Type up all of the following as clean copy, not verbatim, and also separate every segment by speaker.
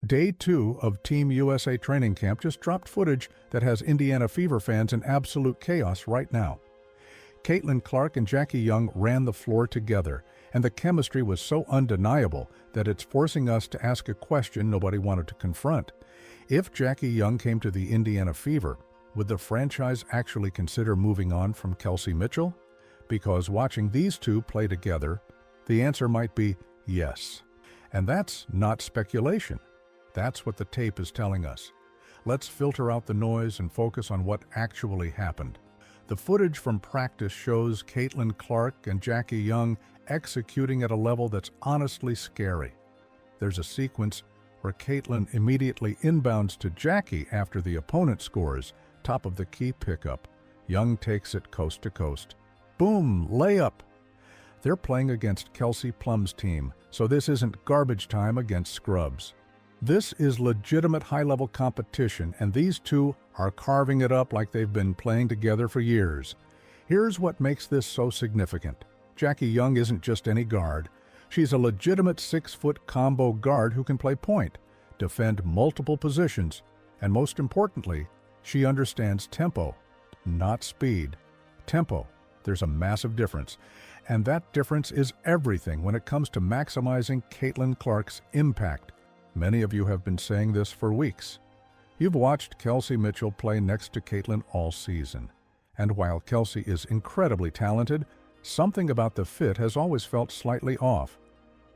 Speaker 1: Day 2 of Team USA training camp just dropped footage that has Indiana Fever fans in absolute chaos right now. Caitlin Clark and Jackie Young ran the floor together, and the chemistry was so undeniable that it's forcing us to ask a question nobody wanted to confront. If Jackie Young came to the Indiana Fever, would the franchise actually consider moving on from Kelsey Mitchell? Because watching these two play together, the answer might be yes. And that's not speculation. That's what the tape is telling us. Let's filter out the noise and focus on what actually happened. The footage from practice shows Caitlin Clark and Jackie Young executing at a level that's honestly scary. There's a sequence where Caitlin immediately inbounds to Jackie after the opponent scores, top of the key pickup. Young takes it coast to coast. Boom, layup. They're playing against Kelsey Plum's team, so this isn't garbage time against scrubs. This is legitimate high-level competition, and these two are carving it up like they've been playing together for years. Here's what makes this so significant. Jackie Young isn't just any guard. She's a legitimate 6-foot combo guard who can play point, defend multiple positions, and most importantly, she understands tempo, not speed. Tempo. There's a massive difference, and that difference is everything when it comes to maximizing Caitlin Clark's impact. Many of you have been saying this for weeks. You've watched Kelsey Mitchell play next to Caitlin all season. And while Kelsey is incredibly talented, something about the fit has always felt slightly off.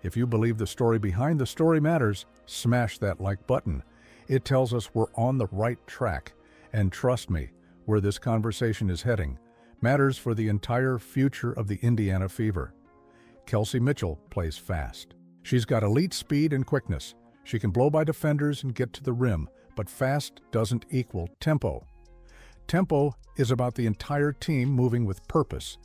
Speaker 1: If you believe the story behind the story matters, smash that like button. It tells us we're on the right track. And trust me, where this conversation is heading matters for the entire future of the Indiana Fever. Kelsey Mitchell plays fast. She's got elite speed and quickness. She can blow by defenders and get to the rim, but fast doesn't equal tempo. Tempo is about the entire team moving with purpose.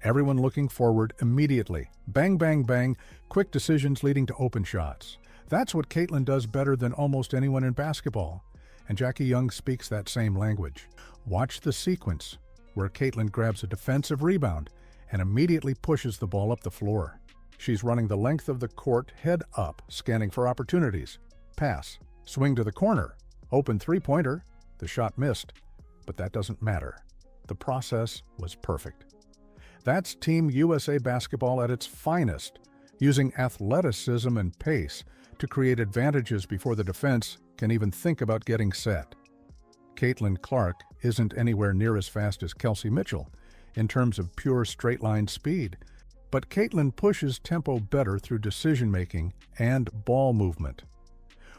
Speaker 1: Everyone looking forward immediately. Bang, bang, bang, quick decisions leading to open shots. That's what Caitlin does better than almost anyone in basketball. And Jackie Young speaks that same language. Watch the sequence where Caitlin grabs a defensive rebound and immediately pushes the ball up the floor. She's running the length of the court head up, scanning for opportunities. Pass, swing to the corner, open three-pointer. The shot missed, but that doesn't matter. The process was perfect. That's Team USA basketball at its finest, using athleticism and pace to create advantages before the defense can even think about getting set. Caitlin Clark isn't anywhere near as fast as Kelsey Mitchell in terms of pure straight-line speed, but Caitlin pushes tempo better through decision-making and ball movement.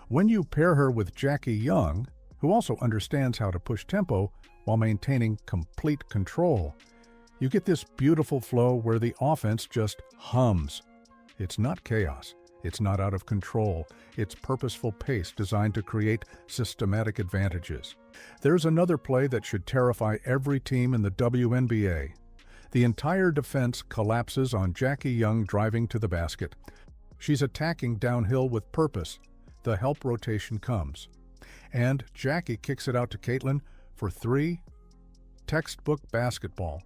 Speaker 1: When you pair her with Jackie Young, who also understands how to push tempo while maintaining complete control, you get this beautiful flow where the offense just hums. It's not chaos. It's not out of control. It's purposeful pace designed to create systematic advantages. There's another play that should terrify every team in the WNBA. The entire defense collapses on Jackie Young driving to the basket. She's attacking downhill with purpose. The help rotation comes. And Jackie kicks it out to Caitlin for three. Textbook basketball.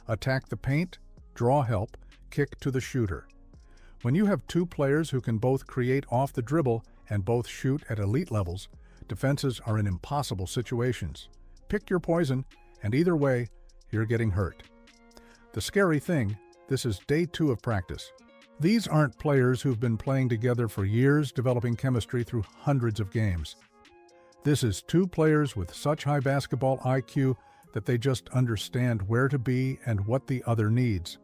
Speaker 1: Attack the paint, draw help, kick to the shooter. When you have two players who can both create off the dribble and both shoot at elite levels, defenses are in impossible situations. Pick your poison, and either way, you're getting hurt. The scary thing, this is day 2 of practice. These aren't players who've been playing together for years, developing chemistry through hundreds of games. This is two players with such high basketball IQ that they just understand where to be and what the other needs.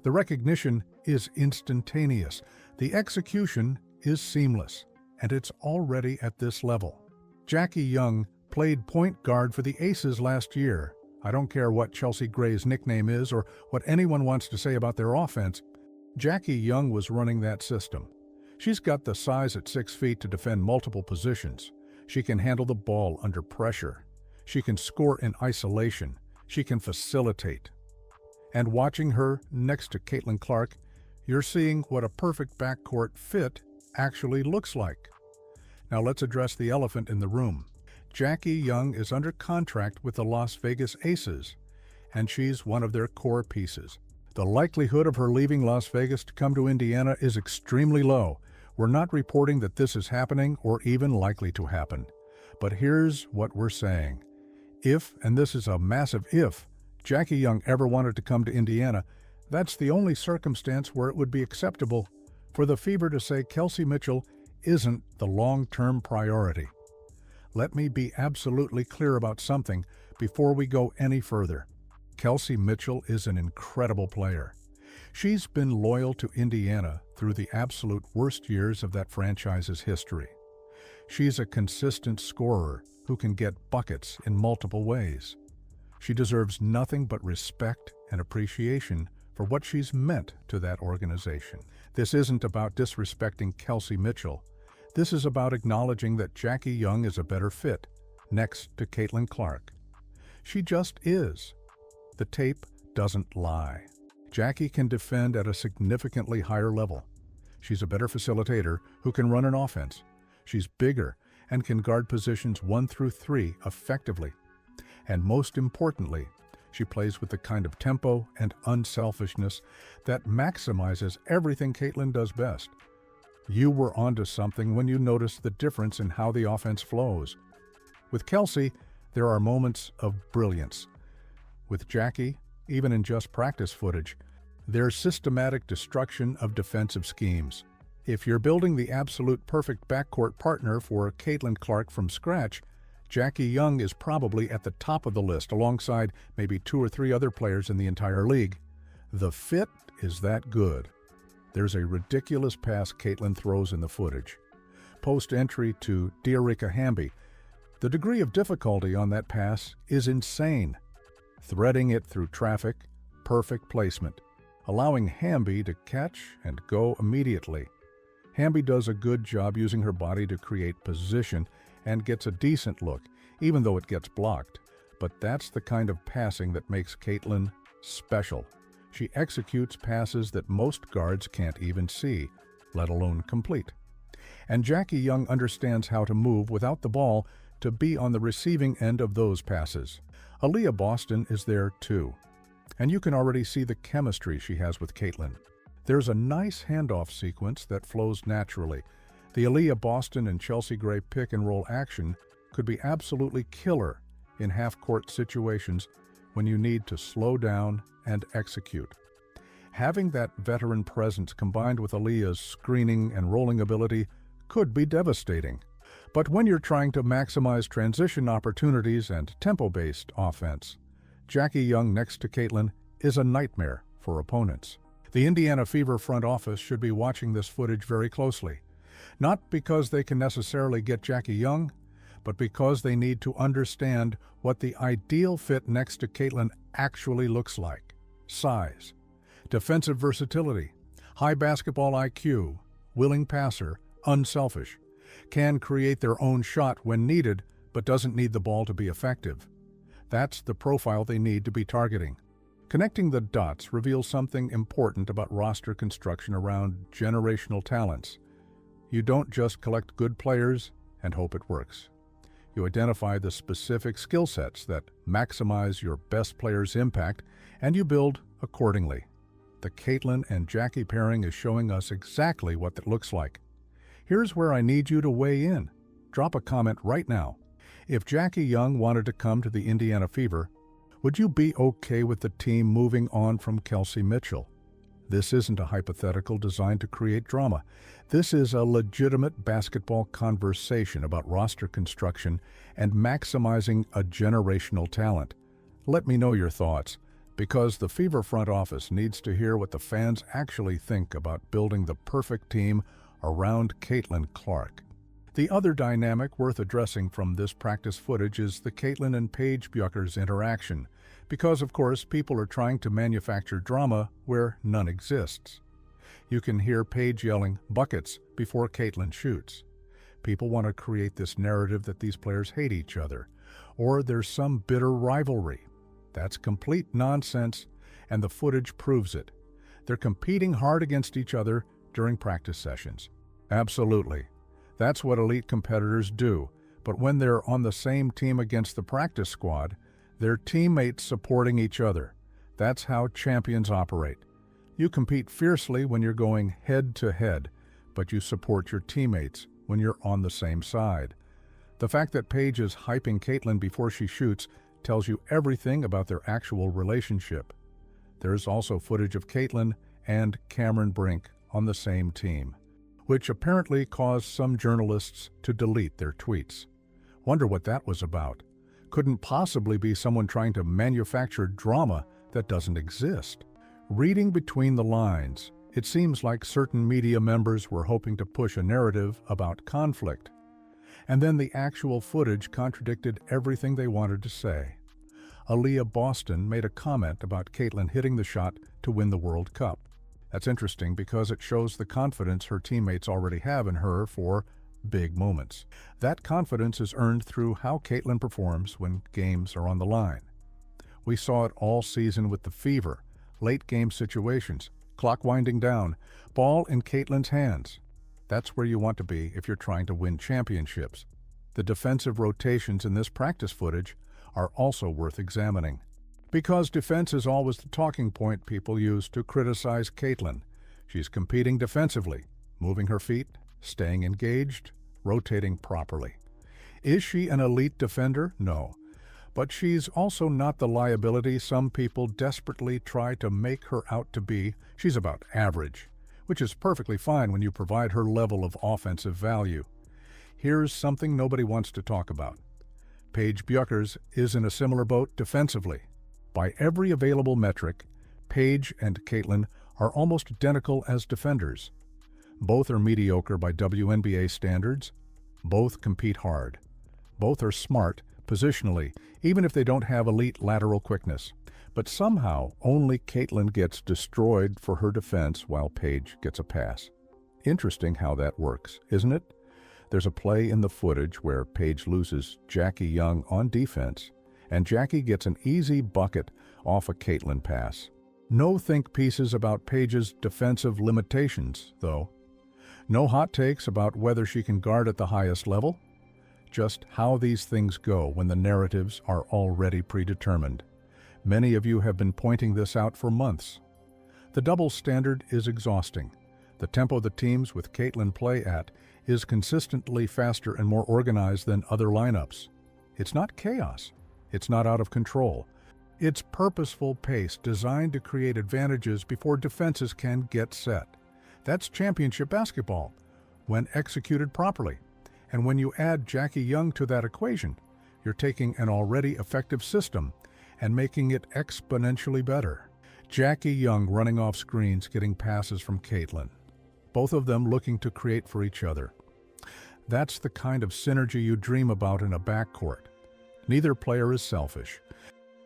Speaker 1: The recognition is instantaneous. The execution is seamless, and it's already at this level. Jackie Young played point guard for the Aces last year. I don't care what Chelsea Gray's nickname is or what anyone wants to say about their offense. Jackie Young was running that system. She's got the size at 6 feet to defend multiple positions. She can handle the ball under pressure. She can score in isolation. She can facilitate. And watching her next to Caitlin Clark, you're seeing what a perfect backcourt fit actually looks like. Now let's address the elephant in the room. Jackie Young is under contract with the Las Vegas Aces, and she's one of their core pieces. The likelihood of her leaving Las Vegas to come to Indiana is extremely low, We're not reporting that this is happening or even likely to happen. But here's what we're saying. If, and this is a massive if, Jackie Young ever wanted to come to Indiana, that's the only circumstance where it would be acceptable for the Fever to say Kelsey Mitchell isn't the long-term priority. Let me be absolutely clear about something before we go any further. Kelsey Mitchell is an incredible player. She's been loyal to Indiana through the absolute worst years of that franchise's history. She's a consistent scorer who can get buckets in multiple ways. She deserves nothing but respect and appreciation for what she's meant to that organization. This isn't about disrespecting Kelsey Mitchell. This is about acknowledging that Jackie Young is a better fit next to Caitlin Clark. She just is. The tape doesn't lie. Jackie can defend at a significantly higher level. She's a better facilitator who can run an offense. She's bigger and can guard positions 1 through 3 effectively. And most importantly, she plays with the kind of tempo and unselfishness that maximizes everything Caitlin does best. You were onto something when you noticed the difference in how the offense flows. With Kelsey, there are moments of brilliance. With Jackie, even in just practice footage, there's systematic destruction of defensive schemes. If you're building the absolute perfect backcourt partner for Caitlin Clark from scratch, Jackie Young is probably at the top of the list alongside maybe 2 or 3 other players in the entire league. The fit is that good. There's a ridiculous pass Caitlin throws in the footage. Post-entry to Diarika Hamby. The degree of difficulty on that pass is insane. Threading it through traffic, perfect placement, allowing Hamby to catch and go immediately. Hamby does a good job using her body to create position and gets a decent look, even though it gets blocked. But that's the kind of passing that makes Caitlin special. She executes passes that most guards can't even see, let alone complete. And Jackie Young understands how to move without the ball to be on the receiving end of those passes. Aaliyah Boston is there too, and you can already see the chemistry she has with Caitlin. There's a nice handoff sequence that flows naturally. The Aaliyah Boston and Chelsea Gray pick-and-roll action could be absolutely killer in half-court situations when you need to slow down and execute. Having that veteran presence combined with Aaliyah's screening and rolling ability could be devastating. But when you're trying to maximize transition opportunities and tempo-based offense, Jackie Young next to Caitlin is a nightmare for opponents. The Indiana Fever front office should be watching this footage very closely. Not because they can necessarily get Jackie Young, but because they need to understand what the ideal fit next to Caitlin actually looks like. Size, defensive versatility, high basketball IQ, willing passer, unselfish, can create their own shot when needed, but doesn't need the ball to be effective. That's the profile they need to be targeting. Connecting the dots reveals something important about roster construction around generational talents. You don't just collect good players and hope it works. You identify the specific skill sets that maximize your best player's impact, and you build accordingly. The Caitlin and Jackie pairing is showing us exactly what that looks like. Here's where I need you to weigh in. Drop a comment right now. If Jackie Young wanted to come to the Indiana Fever, would you be okay with the team moving on from Kelsey Mitchell? This isn't a hypothetical designed to create drama. This is a legitimate basketball conversation about roster construction and maximizing a generational talent. Let me know your thoughts, because the Fever front office needs to hear what the fans actually think about building the perfect team around Caitlin Clark. The other dynamic worth addressing from this practice footage is the Caitlin and Paige Buecher's interaction, because of course people are trying to manufacture drama where none exists. You can hear Paige yelling buckets before Caitlin shoots. People want to create this narrative that these players hate each other, or there's some bitter rivalry. That's complete nonsense, and the footage proves it. They're competing hard against each other during practice sessions. Absolutely. That's what elite competitors do, but when they're on the same team against the practice squad, they're teammates supporting each other. That's how champions operate. You compete fiercely when you're going head-to-head, but you support your teammates when you're on the same side. The fact that Paige is hyping Caitlin before she shoots tells you everything about their actual relationship. There's also footage of Caitlin and Cameron Brink on the same team, which apparently caused some journalists to delete their tweets. Wonder what that was about. Couldn't possibly be someone trying to manufacture drama that doesn't exist. Reading between the lines, it seems like certain media members were hoping to push a narrative about conflict. And then the actual footage contradicted everything they wanted to say. Aaliyah Boston made a comment about Caitlin hitting the shot to win the World Cup. That's interesting because it shows the confidence her teammates already have in her for big moments. That confidence is earned through how Caitlin performs when games are on the line. We saw it all season with the Fever, late game situations, clock winding down, ball in Caitlin's hands. That's where you want to be if you're trying to win championships. The defensive rotations in this practice footage are also worth examining. Because defense is always the talking point people use to criticize Caitlin. She's competing defensively, moving her feet, staying engaged, rotating properly. Is she an elite defender? No. But she's also not the liability some people desperately try to make her out to be. She's about average, which is perfectly fine when you provide her level of offensive value. Here's something nobody wants to talk about. Paige Bueckers is in a similar boat defensively. By every available metric, Paige and Caitlin are almost identical as defenders. Both are mediocre by WNBA standards. Both compete hard. Both are smart positionally, even if they don't have elite lateral quickness. But somehow, only Caitlin gets destroyed for her defense while Paige gets a pass. Interesting how that works, isn't it? There's a play in the footage where Paige loses Jackie Young on defense, and Jackie gets an easy bucket off a Caitlin pass. No think pieces about Paige's defensive limitations, though. No hot takes about whether she can guard at the highest level. Just how these things go when the narratives are already predetermined. Many of you have been pointing this out for months. The double standard is exhausting. The tempo the teams with Caitlin play at is consistently faster and more organized than other lineups. It's not chaos. It's not out of control. It's purposeful pace designed to create advantages before defenses can get set. That's championship basketball, when executed properly. And when you add Jackie Young to that equation, you're taking an already effective system and making it exponentially better. Jackie Young running off screens, getting passes from Caitlin. Both of them looking to create for each other. That's the kind of synergy you dream about in a backcourt. Neither player is selfish.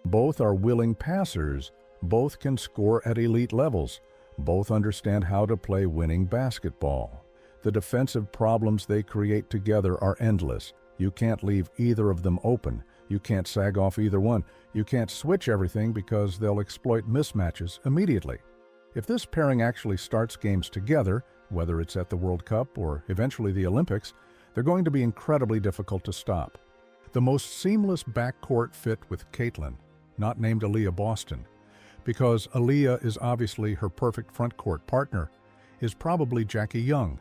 Speaker 1: Both are willing passers. Both can score at elite levels. Both understand how to play winning basketball. The defensive problems they create together are endless. You can't leave either of them open. You can't sag off either one. You can't switch everything because they'll exploit mismatches immediately. If this pairing actually starts games together, whether it's at the World Cup or eventually the Olympics, they're going to be incredibly difficult to stop. The most seamless backcourt fit with Caitlin, not named Aaliyah Boston, because Aaliyah is obviously her perfect frontcourt partner, is probably Jackie Young.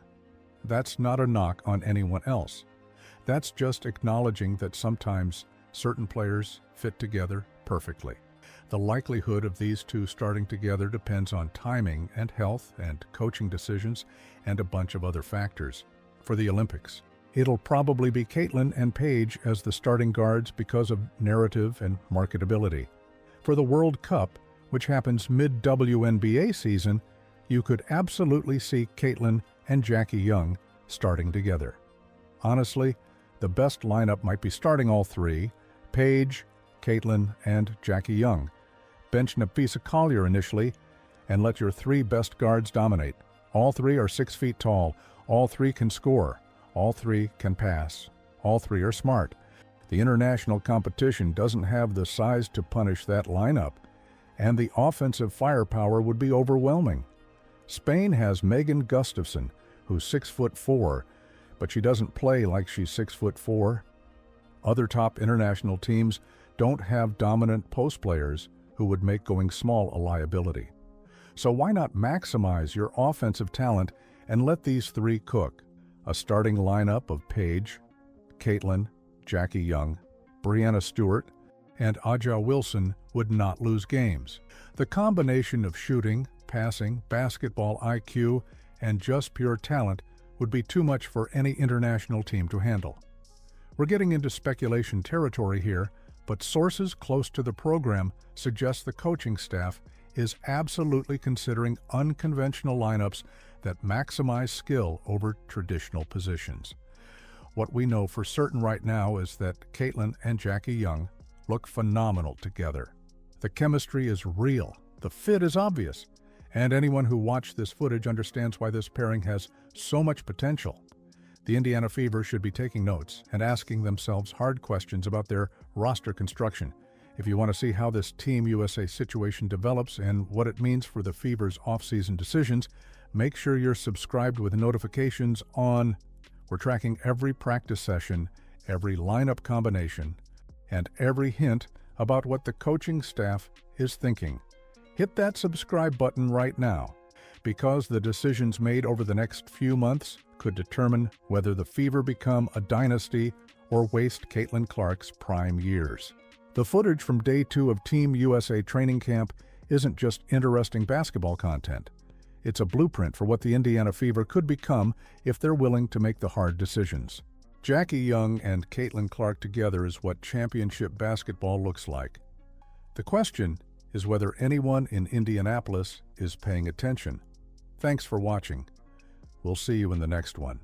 Speaker 1: That's not a knock on anyone else. That's just acknowledging that sometimes certain players fit together perfectly. The likelihood of these two starting together depends on timing and health and coaching decisions and a bunch of other factors. For the Olympics, it'll probably be Caitlin and Paige as the starting guards because of narrative and marketability. For the World Cup, which happens mid-WNBA season, you could absolutely see Caitlin and Jackie Young starting together. Honestly, the best lineup might be starting all three, Paige, Caitlin, and Jackie Young. Bench Napisa Collier initially, and let your three best guards dominate. All three are 6 feet tall. All three can score. All three can pass. All three are smart. The international competition doesn't have the size to punish that lineup, and the offensive firepower would be overwhelming. Spain has Megan Gustafson, who's 6'4", but she doesn't play like she's 6'4". Other top international teams don't have dominant post players who would make going small a liability. So why not maximize your offensive talent and let these three cook. A starting lineup of Paige, Caitlin, Jackie Young, Brianna Stewart, and Aja Wilson would not lose games. The combination of shooting, passing, basketball IQ, and just pure talent would be too much for any international team to handle. We're getting into speculation territory here, but sources close to the program suggest the coaching staff is absolutely considering unconventional lineups that maximize skill over traditional positions. What we know for certain right now is that Caitlin and Jackie Young look phenomenal together. The chemistry is real, the fit is obvious, and anyone who watched this footage understands why this pairing has so much potential. The Indiana Fever should be taking notes and asking themselves hard questions about their roster construction. If you want to see how this Team USA situation develops and what it means for the Fever's off-season decisions, make sure you're subscribed with notifications on. We're tracking every practice session, every lineup combination, and every hint about what the coaching staff is thinking. Hit that subscribe button right now, because the decisions made over the next few months could determine whether the Fever become a dynasty or waste Caitlin Clark's prime years. The footage from Day 2 of Team USA training camp isn't just interesting basketball content. It's a blueprint for what the Indiana Fever could become if they're willing to make the hard decisions. Jackie Young and Caitlin Clark together is what championship basketball looks like. The question is whether anyone in Indianapolis is paying attention. Thanks for watching. We'll see you in the next one.